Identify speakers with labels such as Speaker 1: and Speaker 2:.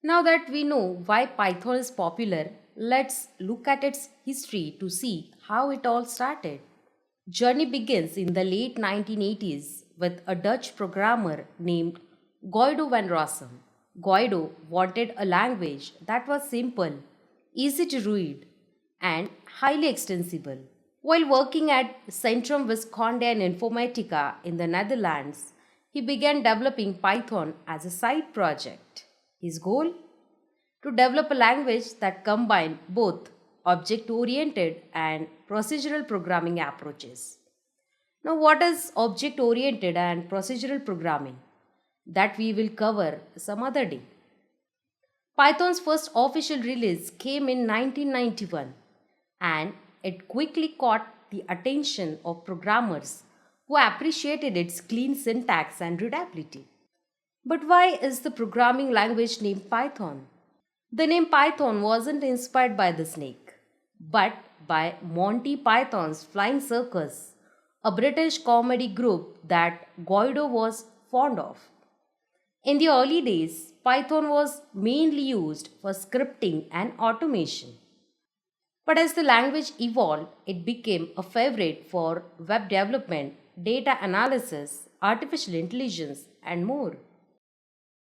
Speaker 1: Now that we know why Python is popular, let's look at its history to see how it all started. Journey begins in the late 1980s with a Dutch programmer named Guido van Rossum. Guido wanted a language that was simple, easy to read, and highly extensible. While working at Centrum Visconde and Informatica in the Netherlands, he began developing Python as a side project. His goal? To develop a language that combined both object oriented and procedural programming approaches. Now, what is object oriented and procedural programming? That we will cover some other day. Python's first official release came in 1991 and it quickly caught the attention of programmers who appreciated its clean syntax and readability. But why is the programming language named Python? The name Python wasn't inspired by the snake, but by Monty Python's Flying Circus, a British comedy group that Guido was fond of. In the early days, Python was mainly used for scripting and automation. But as the language evolved, it became a favorite for web development, data analysis, artificial intelligence, and more.